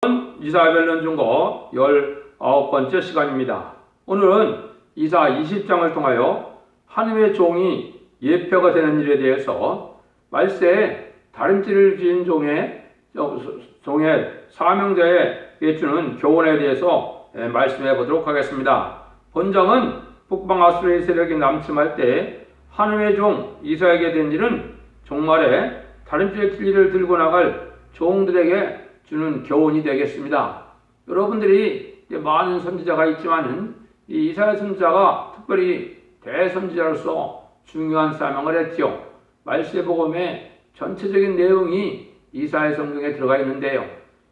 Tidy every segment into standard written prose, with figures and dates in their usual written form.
이사야별론 중거 19번째 시간입니다. 오늘은 이사 20장을 통하여 하나님의 종이 예표가 되는 일에 대해서 말세에 다림질을 지은 종의 사명자에게 주는 교훈에 대해서 말씀해 보도록 하겠습니다. 본장은 북방 아수르의 세력이 남침할 때 하나님의 종 이사야에게 된 일은 종말에 다림질의 진리를 들고 나갈 종들에게 주는 교훈이 되겠습니다. 여러분들이 많은 선지자가 있지만은 이 이사야 선지자가 특별히 대선지자로서 중요한 사명을 했지요. 말세복음의 전체적인 내용이 이사야 성경에 들어가 있는데요.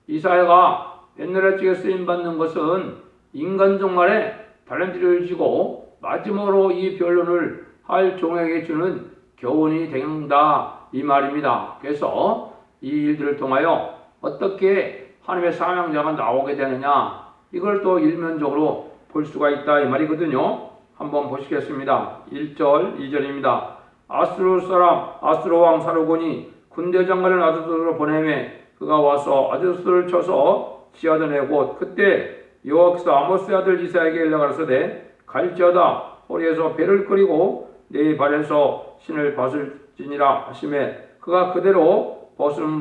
이사야가 옛날에 쪽에 쓰임받는 것은 인간 종말에 다림질을 지고 마지막으로 이 변론을 할 종에게 주는 교훈이 된다 이 말입니다. 그래서 이 일들을 통하여 어떻게 하나님의 사명자가 나오게 되느냐 이걸 또 일면적으로 볼 수가 있다 이 말이거든요. 한번 보시겠습니다. 1절 2절입니다. 아수르 사람 아수르 왕 사르곤이 군대 장관을 아두스로 보내매 그가 와서 아두스를 쳐서 지하던 곳 그때 여호와께서 아모스의 아들 이사야에게 일러가라사대 갈지어다 허리에서 배를 끄리고 네 발에서 신을 벗을지니라 하시매 그가 그대로 벗은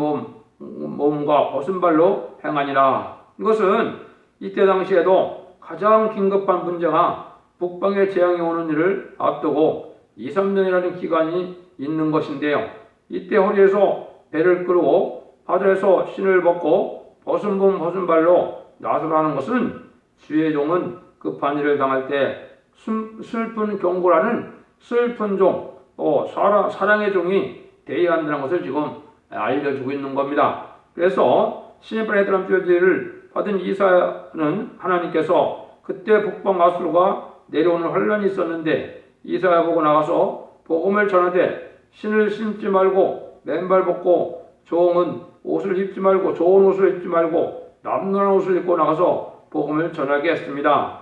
몸과 벗은 발로 행하니라. 이것은 이때 당시에도 가장 긴급한 문제가 북방에 재앙이 오는 일을 앞두고 2, 3년이라는 기간이 있는 것인데요. 이때 허리에서 배를 끌고 바다에서 신을 벗고 벗은 몸 벗은 발로 나서라는 것은 주의 종은 급한 일을 당할 때 슬픈 경고라는 슬픈 종, 사랑의 종이 대의한다는 것을 지금 알려주고 있는 겁니다. 그래서 시내판의 드람죄를 받은 이사야는 하나님께서 그때 북방 아수르가 내려오는 환란이 있었는데 이사야 보고 나가서 복음을 전하되 신을 신지 말고 맨발 벗고 종은 옷을 입지 말고 좋은 옷을 입지 말고 남루한 옷을 입고 나가서 복음을 전하게 했습니다.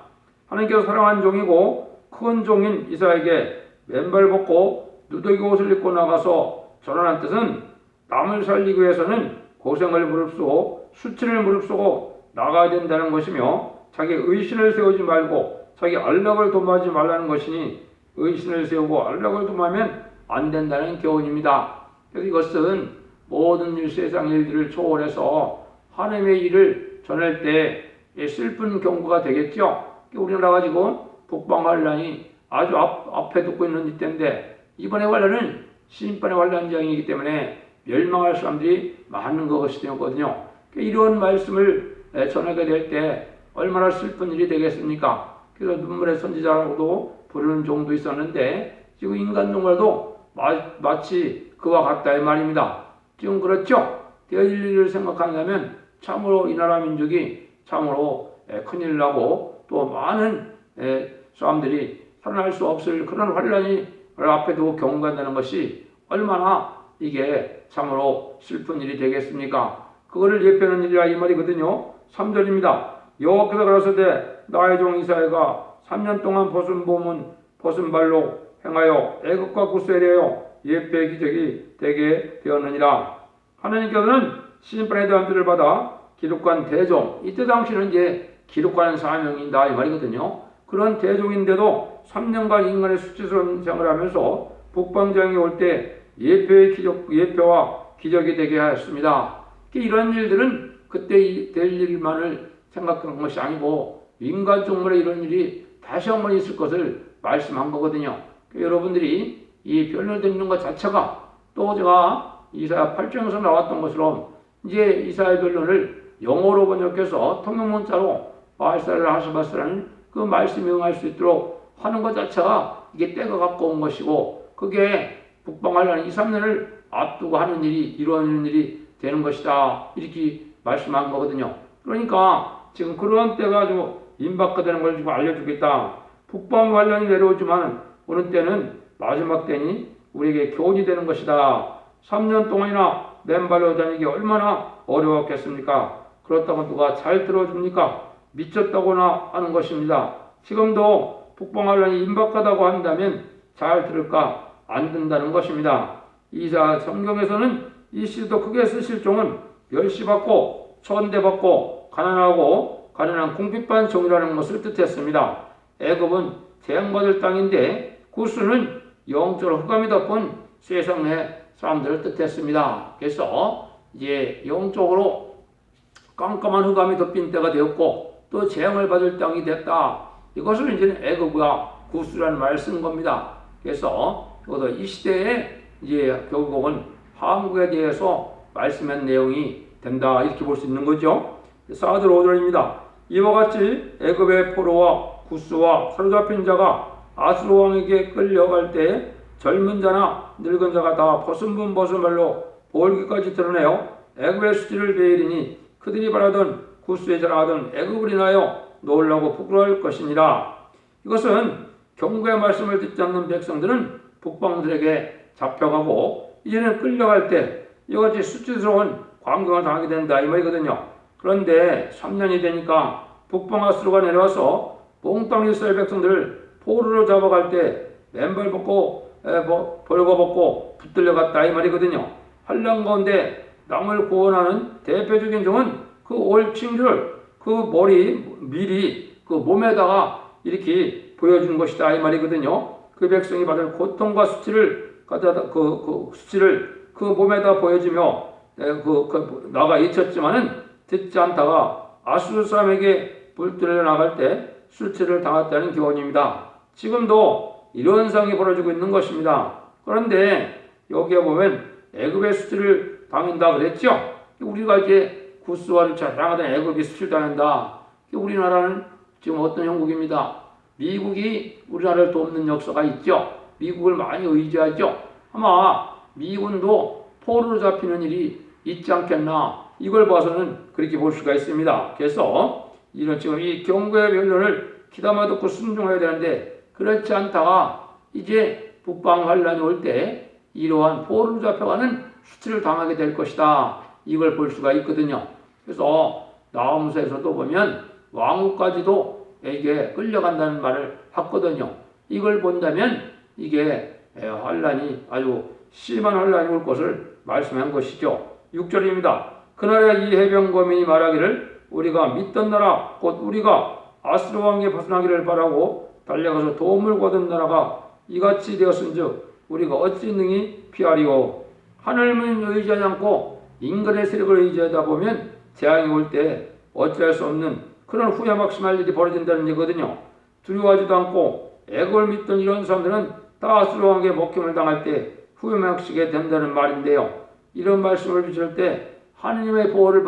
하나님께서 사랑한 종이고 큰 종인 이사야에게 맨발 벗고 누더기 옷을 입고 나가서 전하는 뜻은 남을 살리기 위해서는 고생을 무릅쓰고 수치를 무릅쓰고 나가야 된다는 것이며 자기 의신을 세우지 말고 자기 안락을 도모하지 말라는 것이니 의신을 세우고 안락을 도모하면 안 된다는 교훈입니다. 그래서 이것은 모든 일, 세상 일들을 초월해서 하나님의 일을 전할 때 슬픈 경고가 되겠죠. 우리나라가 지금 북방 환란이 아주 앞에 두고 있는 이때인데 이번에 환란은 심판의 환란장이기 때문에 멸망할 사람들이 많은 것이 되었거든요. 이런 말씀을 전하게 될 때 얼마나 슬픈 일이 되겠습니까? 그래서 눈물의 선지자라고도 부르는 종도 있었는데 지금 인간 종말도 마치 그와 같다 이 말입니다. 지금 그렇죠? 되어질 일을 생각한다면 참으로 이 나라 민족이 참으로 큰일 나고 또 많은 사람들이 살아날 수 없을 그런 환란이 앞에 두고 경고한다는 것이 얼마나 이게 참으로 슬픈 일이 되겠습니까? 그거를 예표하는 일이라 이 말이거든요. 3절입니다. 여호와께서 가라사대 나의 종 이사야가 3년 동안 벗은 몸은 벗은 발로 행하여 애국과 구세례하여 예표의 기적이 되게 되었느니라. 하나님께서는 시인판의 대함들을 받아 기록한 대종, 이때 당시는 이제 기록하는 사명이다 이 말이거든요. 그런 대종인데도 3년간 인간의 수치스러운 생활을 하면서 북방장이 올 때 예표와 기적이 되게 하였습니다. 이런 일들은 그때 될 일만을 생각한 것이 아니고 인간 종말에 이런 일이 다시 한번 있을 것을 말씀한 거거든요. 여러분들이 이 변론을 듣는 것 자체가 또 제가 이사야 8장에서 나왔던 것처럼 이제 이사야 변론을 영어로 번역해서 통역문자로 바알사를 하시바스라는 그 말씀에 응할 수 있도록 하는 것 자체가 이게 때가 가까운 것이고 그게 북방하려는 2, 3년을 앞두고 하는 일이 이루어지는 일이 되는 것이다 이렇게 말씀한 거거든요. 그러니까 지금 그런 때가 좀 임박하다는 걸 지금 알려주겠다. 북방 관련이 내려오지만 오는 때는 마지막 때니 우리에게 교훈이 되는 것이다. 3년 동안이나 맨발로 다니기 얼마나 어려웠겠습니까? 그렇다고 누가 잘 들어줍니까? 미쳤다고나 하는 것입니다. 지금도 북방 관련이 임박하다고 한다면 잘 들을까? 안 듣는다는 것입니다. 이사 성경에서는 이 시도 크게 쓰실 종은 멸시받고 천대받고 가난하고 가난한 궁핍한 종이라는 것을 뜻했습니다. 애굽은 재앙받을 땅인데 구스는 영적으로 흑암이 덮은 세상 내 사람들을 뜻했습니다. 그래서 이제 영적으로 깜깜한 흑암이 덮인 때가 되었고 또 재앙을 받을 땅이 됐다. 이것을 이제 애굽과 구스라는 말을 쓴 겁니다. 그래서 이것도 이 시대에 이제 결국은 한국에 대해서 말씀한 내용이 된다 이렇게 볼 수 있는 거죠. 4절 5절입니다. 이와 같이 애굽의 포로와 구스와 사로잡힌 자가 아수르 왕에게 끌려갈 때 젊은 자나 늙은 자가 다 벗은 말로 볼기까지 드러내어 애굽의 수지를 베이리니 그들이 바라던 구스에 자라하던 애굽을 인하여 놀라고 부끄러워할 것이니라. 이것은 경고의 말씀을 듣지 않는 백성들은 북방들에게 잡혀가고 이제는 끌려갈 때 이같이 수치스러운 광경을 당하게 된다 이 말이거든요. 그런데 3년이 되니까 북방 아수르가 내려와서 몽땅 이스라엘 백성들을 포로로 잡아갈 때 맨발 벗고 벌거벗고 붙들려 갔다 이 말이거든요. 환난 가운데 남을 구원하는 대표적인 종은 그 올칭줄 그 머리 미리 그 몸에다가 이렇게 보여준 것이다 이 말이거든요. 그 백성이 받을 고통과 수치를 그 몸에다 보여주며 나가 잊혔지만은 듣지 않다가 아수르 사람에게 불들여 나갈 때 수치를 당했다는 교훈입니다. 지금도 이런 상황이 벌어지고 있는 것입니다. 그런데 여기에 보면 애굽의 수치를 당한다 그랬죠. 우리가 이제 구스와를 자랑하던 애굽이 수치를 당한다. 우리나라는 지금 어떤 형국입니다. 미국이 우리나라를 돕는 역사가 있죠. 미국을 많이 의지하죠. 아마 미군도 포로로 잡히는 일이 있지 않겠나 이걸 봐서는 그렇게 볼 수가 있습니다. 그래서 이런 지금 이 경고의 변론을 귀담아 듣고 순종해야 되는데 그렇지 않다가 이제 북방 환란이 올 때 이러한 포로로 잡혀가는 수치를 당하게 될 것이다. 이걸 볼 수가 있거든요. 그래서 나홈서에서도 보면 왕후까지도 에게 끌려간다는 말을 했거든요. 이걸 본다면 이게 환란이 아주 심한 환란이 올 것을 말씀한 것이죠. 6절입니다. 그날에 이 해병거민이 말하기를 우리가 믿던 나라 곧 우리가 아수르 왕에 벗어나기를 바라고 달려가서 도움을 거둔 나라가 이같이 되었은즉 우리가 어찌 능히 피하리오. 하늘을 의지하지 않고 인간의 세력을 의지하다 보면 재앙이 올 때 어찌할 수 없는 그런 후회막심할 일이 벌어진다는 얘기거든요. 두려워하지도 않고 애굽을 믿던 이런 사람들은 다 아수르 왕에게 목격을 당할 때 후회막시게 된다는 말인데요. 이런 말씀을 주실 때 하느님의 보호를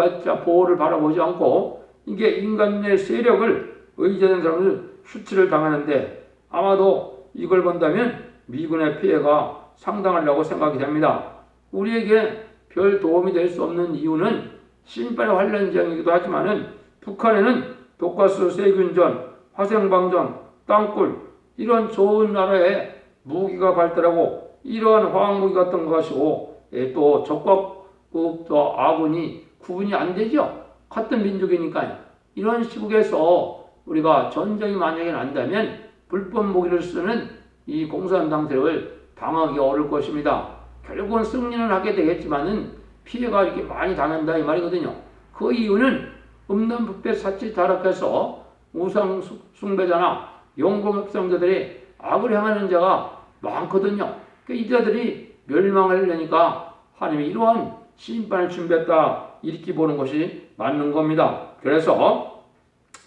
바라보지 않고 이게 인간의 세력을 의지하는 사람들 수치를 당하는데 아마도 이걸 본다면 미군의 피해가 상당하려고 생각이 됩니다. 우리에게 별 도움이 될 수 없는 이유는 심판의 환란지향이기도 하지만은 북한에는 독가스 세균전, 화생방전, 땅굴 이런 좋은 나라에 무기가 발달하고 이러한 화학무기 같은 것이고 또 적과 또 아군이 구분이 안 되죠. 같은 민족이니까요. 이런 시국에서 우리가 전쟁이 만약에 난다면 불법 무기를 쓰는 이 공산당 세력을 당하기 어려울 것입니다. 결국은 승리는 하게 되겠지만은 피해가 이렇게 많이 당한다 이 말이거든요. 그 이유는 음란부패 사치 타락해서 우상 숭배자나 용공협상자들이 악을 행하는 자가 많거든요. 이 자들이 멸망을 하려니까 하나님이 이러한 심판을 준비했다 이렇게 보는 것이 맞는 겁니다. 그래서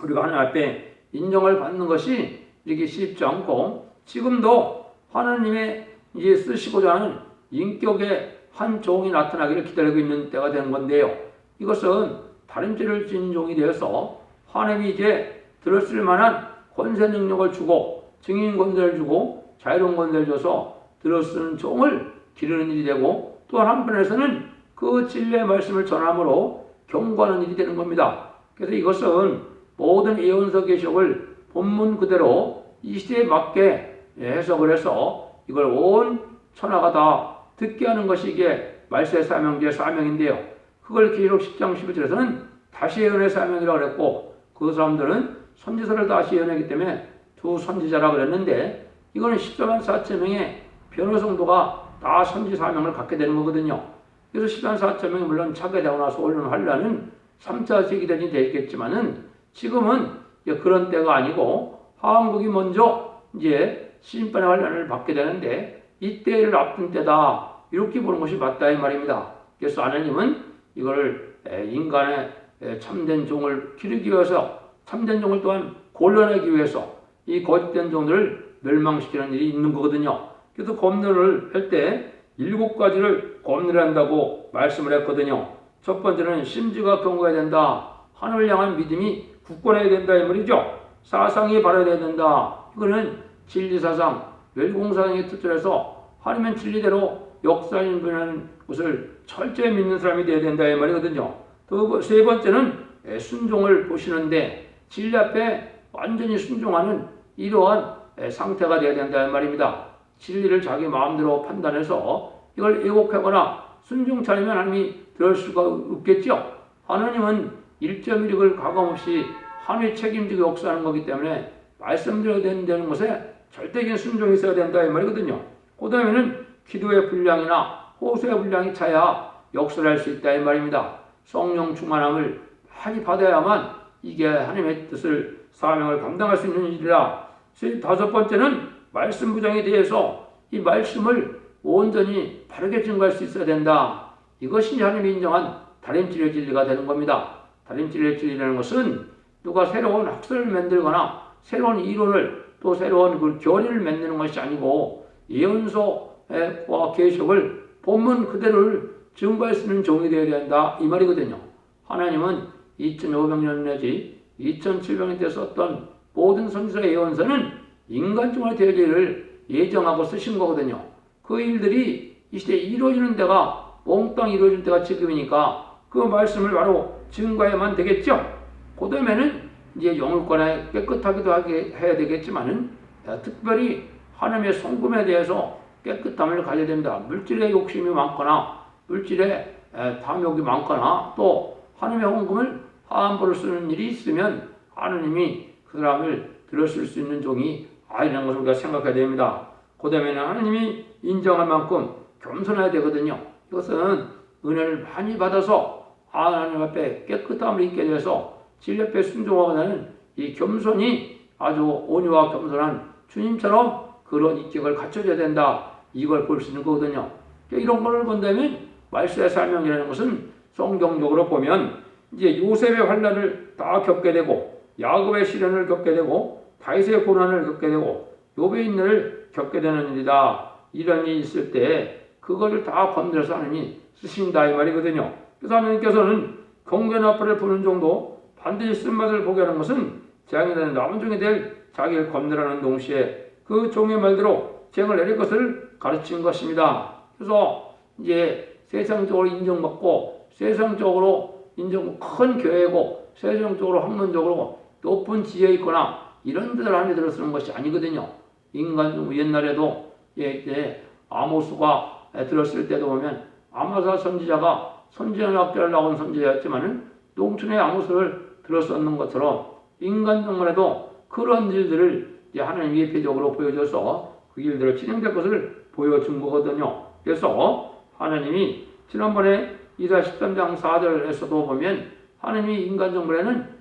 우리가 하나님 앞에 인정을 받는 것이 이렇게 쉽지 않고 지금도 하나님의 이제 쓰시고자 하는 인격의 한 종이 나타나기를 기다리고 있는 때가 되는 건데요. 이것은 다른 죄를 지은 종이 되어서 하나님이 이제 들었을 만한 권세 능력을 주고 증인 권세를 주고 자유로운 권세를 줘서 들어쓰는 종을 기르는 일이 되고 또한 한편에서는 그 진리의 말씀을 전함으로 경고하는 일이 되는 겁니다. 그래서 이것은 모든 예언서 계시록을 본문 그대로 이 시대에 맞게 해석을 해서 이걸 온 천하가 다 듣게 하는 것이 이게 말세의 사명제의 사명인데요. 그걸 계시록 10장 11절에서는 다시 예언의 사명이라고 그랬고 그 사람들은 선지서를 다시 예언하기 때문에 두 선지자라고 그랬는데 이거는 14만 4천 명의 변호 성도가 다 선지 사명을 갖게 되는 거거든요. 그래서 14만 4천 명이 물론 차게 되고 나서 올라오는 환란은 3차 세계대전이 되겠지만은 지금은 이제 그런 때가 아니고 한국이 먼저 이제 심판의 환란을 받게 되는데 이때를 앞둔 때다 이렇게 보는 것이 맞다 이 말입니다. 그래서 하나님은 이걸 인간의 참된 종을 기르기 위해서 참된 종을 또한 골라내기 위해서 이 거짓된 종들을 멸망시키는 일이 있는 거거든요. 그래서 검열을 할 때 7가지를 검열한다고 말씀을 했거든요. 첫 번째는 심지가 견고해야 된다. 하늘을 향한 믿음이 굳건해야 된다 이 말이죠. 사상이 바라야 된다. 이거는 진리사상, 멸공사상에 특별해서 하나님은 진리대로 역사인분하는 것을 철저히 믿는 사람이 되어야 된다 이 말이거든요. 또 세 번째는 순종을 보시는데 진리 앞에 완전히 순종하는 이러한 상태가 되어야 된다 이 말입니다. 진리를 자기 마음대로 판단해서 이걸 왜곡하거나 순종치 않으면 하나님이 들을 수가 없겠죠. 하나님은 1.1을 가감없이 하나님이 책임지고 역사하는 거기 때문에 말씀드려야 된다는 것에 절대적인 순종이 있어야 된다 이 말이거든요. 그 다음에는 기도의 분량이나 호소의 분량이 차야 역사를 할 수 있다 이 말입니다. 성령 충만함을 많이 받아야만 이게 하나님의 뜻을 사명을 감당할 수 있는 일이라. 다섯 번째는 말씀 부정에 대해서 이 말씀을 온전히 바르게 증거할 수 있어야 된다. 이것이 하나님이 인정한 다림질의 진리가 되는 겁니다. 다림질의 진리라는 것은 누가 새로운 학설을 만들거나 새로운 이론을 또 새로운 그 교리를 만드는 것이 아니고 예언서와 계시록을 본문 그대로를 증거할 수 있는 종이 되어야 된다 이 말이거든요. 하나님은 2500년 내지 2700년 때 썼던 모든 선지자의 예언서는 인간중에 될 일을 예정하고 쓰신 거거든요. 그 일들이 이 시대에 이루어지는 데가 몽땅 이루어질 때가 지금이니까 그 말씀을 바로 증거해야만 되겠죠. 그 다음에는 이제 영을권에 깨끗하기도 해야 되겠지만은 특별히 하나님의 성품에 대해서 깨끗함을 가져야 됩니다. 물질에 욕심이 많거나 물질에 탐욕이 많거나 또 하나님의 헌금을 함부로 쓰는 일이 있으면 하나님이 그 사람을 들었을 수 있는 종이 아니라는 것을 우리가 생각해야 됩니다. 그 다음에는 하나님이 인정할 만큼 겸손해야 되거든요. 이것은 은혜를 많이 받아서 하나님 앞에 깨끗함을 입게 돼서 진리 앞에 순종하는 이 겸손이 아주 온유와 겸손한 주님처럼 그런 인격을 갖춰줘야 된다. 이걸 볼 수 있는 거거든요. 이런 걸 본다면 말씀의 사명이라는 것은 성경적으로 보면 이제 요셉의 환난을 다 겪게 되고 야곱의 시련을 겪게 되고 다윗의 고난을 겪게 되고 욥의 인내를 겪게 되는 일이다. 이런 일이 있을 때 그것을 다 건드려서 하나님이 쓰신다 이 말이거든요. 그래서 하나님께서는 경계나팔을 부는 정도 반드시 쓴맛을 보게 하는 것은 재앙이 남은 종이 될 자기를 건드리는 동시에 그 종의 말대로 재앙을 내릴 것을 가르친 것입니다. 그래서 이제 세상적으로 인정받고 세상적으로 큰 교회고 세상적으로 학문적으로 높은 지혜에 있거나 이런 데들 안에 들어 쓰는 것이 아니거든요. 인간 옛날에도 아모스가 들었을 때도 보면 아마사 선지자가 선지자학교를 나온 선지자였지만은 농촌의 아모스를 들었었는 것처럼 인간 정말에도 그런 일들을 하나님 예표적으로 보여줘서 그 일들을 진행될 것을 보여준 거거든요. 그래서 하나님이 지난번에 이사 13장 4절에서도 보면 하나님이 인간 정말에는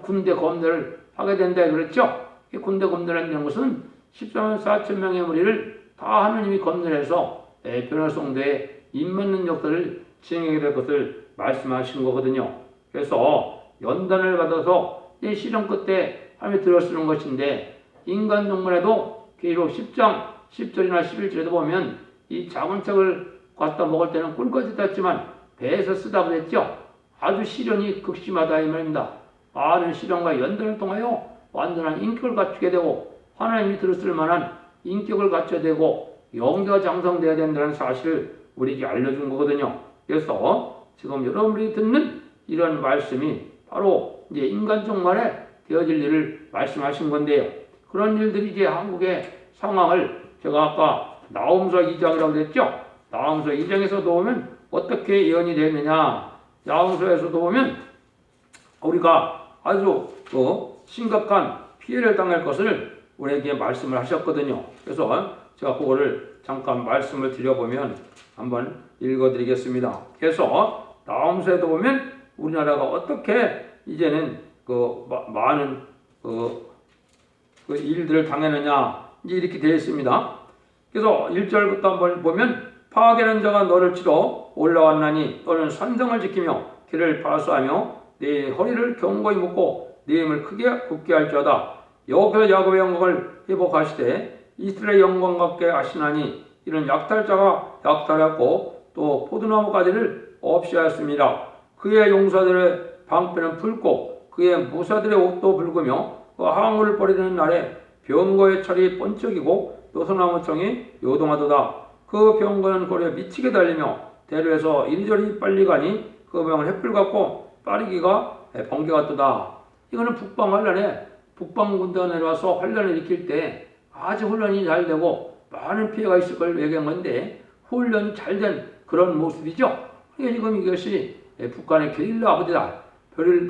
군대 검열을 하게 된다 그랬죠. 이 군대 검열한다는 것은 14만 4천 명의 무리를 다 하나님이 검열해서 변화성도에 입맞는 역사를 진행하게 될 것을 말씀하신 거거든요. 그래서 연단을 받아서 이 시련 끝에 하나님이 들어쓰는 것인데 인간 정말에도 계시록 10장 10절이나 11절에도 보면 이 작은 책을 갖다 먹을 때는 꿀까지 땄지만 배에서 쓰다 그랬죠. 아주 시련이 극심하다 이 말입니다. 많은 시련과 연단을 통하여 완전한 인격을 갖추게 되고 하나님이 들었을 만한 인격을 갖춰야 되고 영계가 장성되어야 된다는 사실을 우리에게 알려준 거거든요. 그래서 지금 여러분들이 듣는 이런 말씀이 바로 이제 인간 종말에 되어질 일을 말씀하신 건데요. 그런 일들이 이제 한국의 상황을 제가 아까 나홈서 2장이라고 그랬죠. 나홈서 2장에서도 보면 어떻게 예언이 되느냐. 나홈서에서도 보면 우리가 아주 심각한 피해를 당할 것을 우리에게 말씀을 하셨거든요. 그래서 제가 그거를 잠깐 말씀을 드려보면 한번 읽어드리겠습니다. 그래서 나홈서에도 보면 우리나라가 어떻게 이제는 많은 일들을 당했느냐 이렇게 되어 있습니다. 그래서 1절부터 한번 보면 파괴하는 자가 너를 치러 올라왔나니 너는 산성을 지키며 길을 파수하며 네 허리를 견고히 묶고 네 힘을 크게 굳게 할지어다. 여호와께서 야곱의 영광을 회복하시되 이스라엘의 영광 같게 하시나니 이런 약탈자가 약탈하였고 또 포도나무 가지를 없이 하였습니다. 그의 용사들의 방패는 붉고 그의 무사들의 옷도 붉으며 그 항우를 버리는 날에 병거의 철이 번쩍이고 노소나무청이 요동하도다. 그 병거는 고려 미치게 달리며 대로에서 이리저리 빨리 가니 그 병은 횃불 같고 빠르기가 번개 같도다. 이거는 북방 환란에 북방 군대가 내려와서 환란을 일으킬 때 아주 훈련이 잘 되고 많은 피해가 있을 걸 얘기한 건데 훈련이 잘 된 그런 모습이죠. 그러니까 지금 이것이 북한의 게릴라 부대다.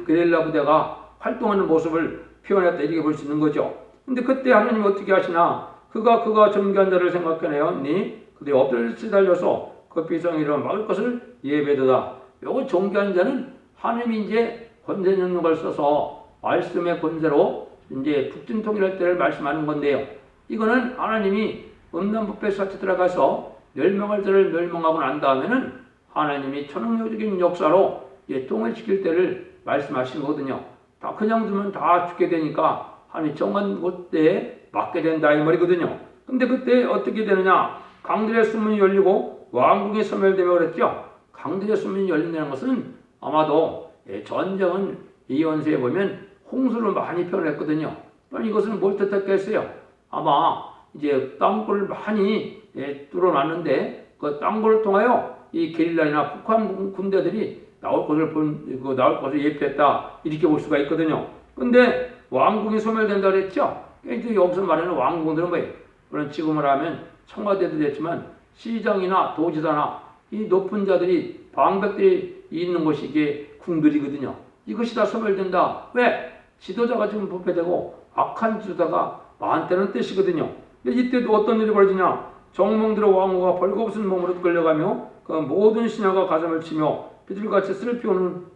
게릴라 부대가 활동하는 모습을 표현했다 이렇게 볼 수 있는 거죠. 근데 그때 하나님이 어떻게 하시나? 그가 정결한 자를 생각해내었니? 그들이 엎드려 달려서 그 비성이를 막을 것을 예배도다. 요거 정결한 자는 하나님이 이제 권세 있는 걸 써서 말씀의 권세로 이제 북진 통일할 때를 말씀하는 건데요. 이거는 하나님이 음란부패 사태 들어가서 멸망할 때를 멸망하고 난 다음에는 하나님이 천황적인 역사로 이제 통일시킬 때를 말씀하신 거거든요. 다 그냥 두면 다 죽게 되니까 하나님 정한 그때에 맞게 된다 이 말이거든요. 근데 그때 어떻게 되느냐? 강들의 수문이 열리고 왕궁이 소멸되며 그랬죠. 강들의 수문이 열린다는 것은 아마도 전쟁은 이 연세에 보면 홍수를 많이 표현했거든요. 그럼 이것은 뭘 뜻했겠어요? 아마 이제 땅굴을 많이 뚫어놨는데 그 땅굴을 통하여 이 게릴라나 북한 군대들이 나올 것을 예표했다 이렇게 볼 수가 있거든요. 근데 왕궁이 소멸된다 그랬죠. 그러니까 여기서 말하는 왕궁들은 뭐예요? 물론 지금을 하면 청와대도 됐지만 시장이나 도지사나 이 높은 자들이 방백들이 있는 곳이 이게 궁들이거든요. 이것이 다 소멸된다. 왜? 지도자가 지금 부패되고 악한 지도자가 많다는 뜻이거든요. 근데 이때도 어떤 일이 벌어지냐? 정몽들의 왕후가 벌거벗은 몸으로 끌려가며 그 모든 신하가 가슴을 치며 비둘같이 슬피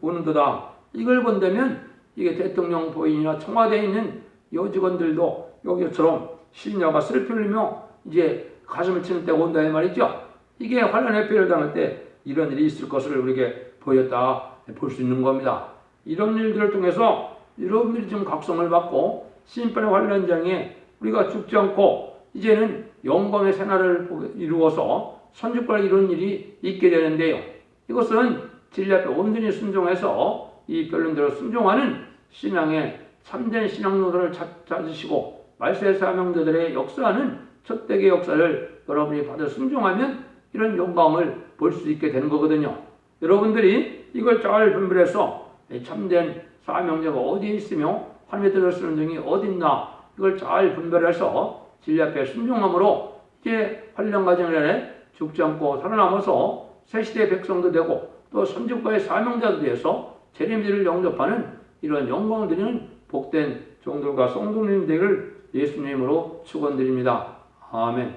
우는도다. 이걸 본다면 이게 대통령 부인이나 청와대에 있는 여직원들도 여기처럼 신녀가 슬피 흘리며 이제 가슴을 치는 때가 온다 이 말이죠. 이게 환란의 피해를 당할 때 이런 일이 있을 것을 우리에게 보였다 볼 수 있는 겁니다. 이런 일들을 통해서 여러분들이 좀 각성을 받고 심판의 환란장에 우리가 죽지 않고 이제는 영광의 생활을 이루어서 선주권을 이루는 일이 있게 되는데요. 이것은 진리 앞에 온전히 순종해서 이 변론대로 순종하는 신앙의 참된 신앙 노선을 찾으시고 말세의 사명자들의 역사하는 첫대의 역사를 여러분이 받아 순종하면 이런 영광을 볼 수 있게 되는 거거든요. 여러분들이 이걸 잘 분별해서 참된 사명자가 어디에 있으며 하나님의 뜻을 쓰는 중이 어디 있나 이걸 잘 분별해서 진리 앞에 순종함으로 이제 환란 과정 안에 죽지 않고 살아남아서 새 시대의 백성도 되고 또 선지국가의 사명자도 되어서 재림들을 영접하는 이런 영광을 드리는 복된 종들과 성도님 되기를 예수님으로 축원드립니다. 아멘.